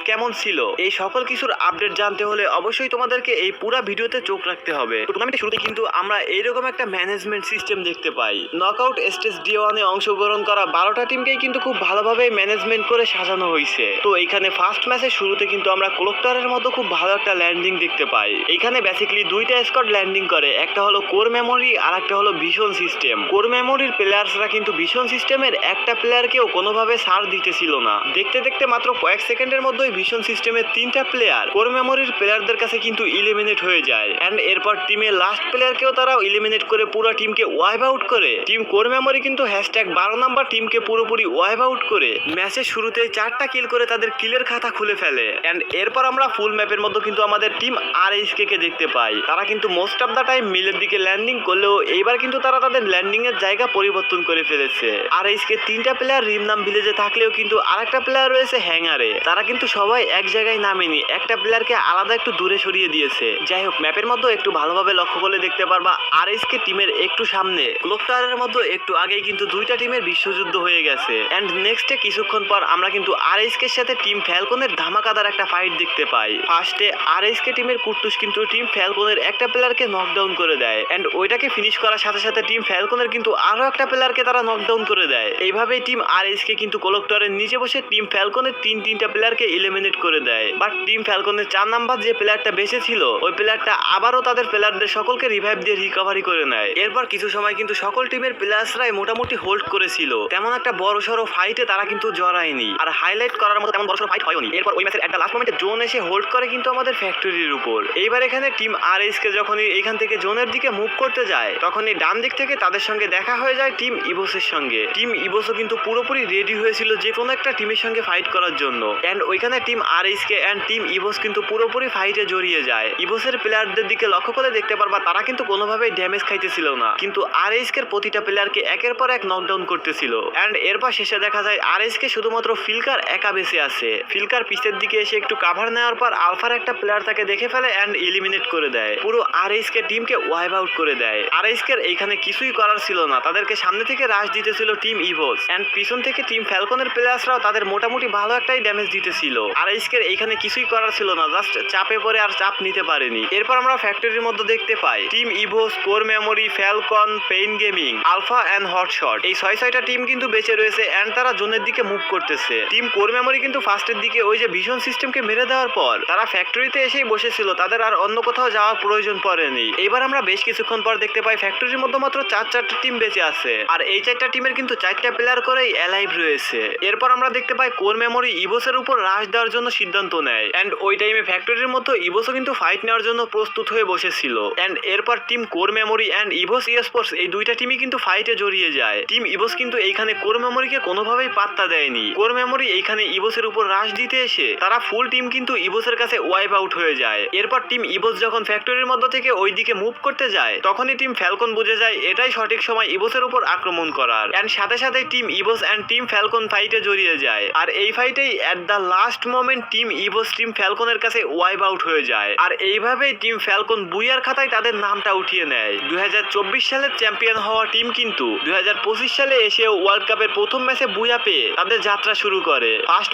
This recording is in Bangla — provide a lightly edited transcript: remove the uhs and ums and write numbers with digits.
কেমন ছিল, এই সকল কিছুর আপডেট জানতে হলে অবশ্যই তোমাদেরকে এই পুরো ভিডিওতে চোখ রাখতে হবে। টুর্নামেন্টের শুরুতে কিন্তু আমরা এইরকম একটা ম্যানেজমেন্ট সিস্টেম দেখতে পাই। নকআউট স্টেজ ডি1-এ অংশগ্রহণ করা 12টা টিমকেই কিন্তু খুব ভালোভাবে ম্যানেজমেন্ট করে সাজানো হয়েছে। তো এখানে ফার্স্ট ম্যাচের শুরুতে কিন্তু আমরা কোলেক্টরের মতো খুব ভালো একটা ল্যান্ডিং দেখতে পাই। এখানে বেসিক্যালি দুইটা স্কোয়াড ল্যান্ডিং করে, একটা হলো কোর মেমোরি আর একটা হলো ভিশন সিস্টেম। কোর মেমোরির প্লেয়ার্সরা কিন্তু ভিশন সিস্টেমের একটা প্লেয়ারকেও কোনোভাবে ছাড় দিতেছিল না। দেখতে দেখতে মাত্র কয়েক সেকেন্ডের মধ্যেই ভিশন সিস্টেমের 3টা প্লেয়ার কোর মেমোরির প্লেয়ারদের কাছে কিন্তু ইলিমিনেট হয়ে যায়। এন্ড এরপর টিমের লাস্ট প্লেয়ারকেও তারা ইলিমিনেট করে পুরো টিমকে ওয়াইপ আউট করে টিম কোর মেমোরি কিন্তু #12 নাম্বার টিমকে পুরোপুরি ওয়াইপ আউট করে ম্যাচের শুরুতে 4টা কিল করে তাদের কিলের খাতা খুলে ফেলে। এন্ড এরপর আমরা ফুল ম্যাপের মধ্যে কিন্তু আমাদের টিম আরএইচকে কে দেখতে পাই। তারা কিন্তু মোস্ট অফ দা টাইম মিলের দিকে ল্যান্ডিং করলেও এইবার কিন্তু তারা তাদের ল্যান্ডিং এর জায়গা পরিবর্তন করে ফেলেছে। আরএইচকে 3টা প্লেয়ার রিমনাম ভিলেজে থাকলেও কিন্তু আরেকটা প্লেয়ার রয়েছে হ্যাঙ্গারে। তারা কিন্তু সবাই এক জায়গায় নামেনি, একটা প্লেয়ারকে আলাদা একটু দূরে সরিয়ে দিয়েছে। যাই হোক, ম্যাপের মধ্যে একটু ভালোভাবে লক্ষ্য করলে দেখতে পারবা আরএইচকে টিমের একটু সামনে ক্লোকটারের মধ্যে একটু আগেই কিন্তু দুইটা টিমের বিশ্বযুদ্ধ হয়ে গেছে। এন্ড নেক্সটে কিছুক্ষণ পর আমরা কিন্তু আরএইচকে এর সাথে টিম ফ্যালকনের ধামাকাদার একটা ফাইট দেখতে পাই। ফার্স্টে আরএইচকে টিমের কুট্টুস কিন্তু টিম ফ্যালকনের একটা প্লেয়ারকে নকডাউন করে দেয়। এন্ড ওইটাকে ফিনিশ করার সাথে সাথে টিম ফ্যালকনের কিন্তু আরো একটা প্লেয়ারকে তারা নকডাউন করে দেয়। এইভাবেই টিম আরএইচকে কিন্তু কোলেক্টরের নিচে বসে টিম ফ্যালকনের তিনটা প্লেয়ারকে এলিমিনেট করে দেয়। বাট টিম ফ্যালকনের 4 নাম্বার যে প্লেয়ারটা বেঁচে ছিল, ওই প্লেয়ারটা আবারও তাদের প্লেয়ারদের সকলকে রিভাইভ দিয়ে রিকভারি করে নেয়। এরপর কিছু সময় কিন্তু সকল টিমের প্লেয়ার্সরাই মোটামুটি হোল্ড করেছিল, তেমন একটা বড়সড় ফাইটে তারা কিন্তু জড়ায়নি, আর হাইলাইট করার মতো তেমন বড়সড় ফাইট হয়নি। এরপর ওই ম্যাচের একটা লাস্ট মোমেন্টে জোন এসে হোল্ড করে কিন্তু আমাদের ফ্যাক্টরির উপর। এইবার এখানে টিম আরএইচকে যখনই এখান থেকে জোনের দিকে মুভ করতে যায়, তখনই ডান দিক থেকে তাদের সঙ্গে দেখা হয়ে যায় টিম ইভোসের সঙ্গে। টিম ইভোসও কিন্তু পুরোপুরি রেডি হয়েছিল যে কোনো একটা টিমের সঙ্গে ফাইট করার জন্য। এন্ড ওইখানে টিম আরএইচকে এন্ড টিম ইভোস কিন্তু পুরোপুরি ফাইটে জড়িয়ে যায়। ইভোসের প্লেয়ারদের দিকে লক্ষ্য করে দেখতে পারবা তারা কিন্তু কোনোভাবেই ড্যামেজ খাইতেছিল না, কিন্তু আরএইচকে প্রতিটা প্লেয়ারকে একের পর এক নকডাউন করতেছিল। এন্ড এরপর শেষে দেখা যায় আরএইচকে শুধুমাত্র ফিলকার একা বেঁচে আছে। ফিলকার পিছের দিকে এসে একটু কাভার নেওয়ার পর আলফার একটা প্লেয়ার তাকে দেখে ফেলে এন্ড এলিমিনেট করে দেয়, পুরো আরএইচকে টিমকে ওয়াইপ আউট করে দেয়। আরএইচকে এইখানে কিছুই করার ছিল না, তাদেরকে সামনে থেকে রাশ দিতেছিল টিম ইভোস এন্ড পিছন থেকে টিম ফ্যালকনের প্লেয়ার্সরাও তাদের মোটামুটি ভালো একটাই ড্যামেজ দিতেছিল। আরএইচকে এইখানে কিছুই করার ছিল না, জাস্ট চাপে পড়ে আর চাপ নিতে পারেনি। এরপর আমরা ফ্যাক্টরির মধ্যে দেখতে পাই team Evos, Core Memory, Falcon, Pain Gaming, Alpha and Hotshot, এই 6টা টিম কিন্তু বেঁচে রয়েছে এন্ড তারা জোনের দিকে মুভ করতেছে। টিম কোর মেমোরি কিন্তু ফার্স্টের দিকে ওই যে ভিশন সিস্টেমকে মেরে দেওয়ার পর তারা ফ্যাক্টরিতে এসেই বসেছিল, তাদের আর অন্য কোথাও যাওয়ার প্রয়োজন পড়েনি। এবার আমরা বেশ কিছুক্ষণ পর দেখতে পাই ফ্যাক্টরির মধ্যে মাত্র 4টা টিম বেঁচে আছে, আর এই 4টা টিমের কিন্তু 4টা প্লেয়ার করেই অ্যালাইভ রয়েছে। এরপর আমরা দেখতে পাই কোর মেমোরি ইভোসের উপর রাশ দেওয়ার জন্য সিদ্ধান্ত নেয় এন্ড ওই টাইমে ফ্যাক্টরির মতো ইভোসও কিন্তু ফাইট নেওয়ার জন্য প্রস্তুত হয়ে বসেছিল। এন্ড এরপর team Core Memory and Evos sports এই দুইটা টিমই কিন্তু ফাইটে জড়িয়ে যায়। টিম ইভোস কিন্তু এইখানে কোর মেমোরিকে কোনোভাবেই পাত্তা দেয়নি। কোর মেমোরি এইখানে ইভোসের উপর রাশ দিতে এসে তারা ফুল টিম কিন্তু ইভোসের কাছে ওয়াইপ আউট হয়ে যায়। এরপর টিম ইভোস যখন ফ্যাক্টরির মধ্য থেকে ওই দিকে মুভ করতে যায়, তখনই টিম ফ্যালকন বুঝে যায় এটাই সঠিক সময় ইভোসের উপর আক্রমণ করার। এন্ড সাথে সাথে team Evos and team Falcon ফাইটে জড়িয়ে যায়, আর এই ফাইটেই at the last moment team Evos team ফ্যালকনের কাছে ওয়াইপ আউট হয়ে যায়। আর এইভাবেই টিম ফ্যালকন বুইয়ার খাতায় তাদের নামটা উঠিয়ে নেয়। 2024 সালের চ্যাম্পিয়ন হওয়া টিম কিন্তু 2025 সালে এসে ওয়ার্ল্ড কাপের প্রথম ম্যাচে বুইয়া পেয়ে তাদের যাত্রা শুরু করে। ফার্স্ট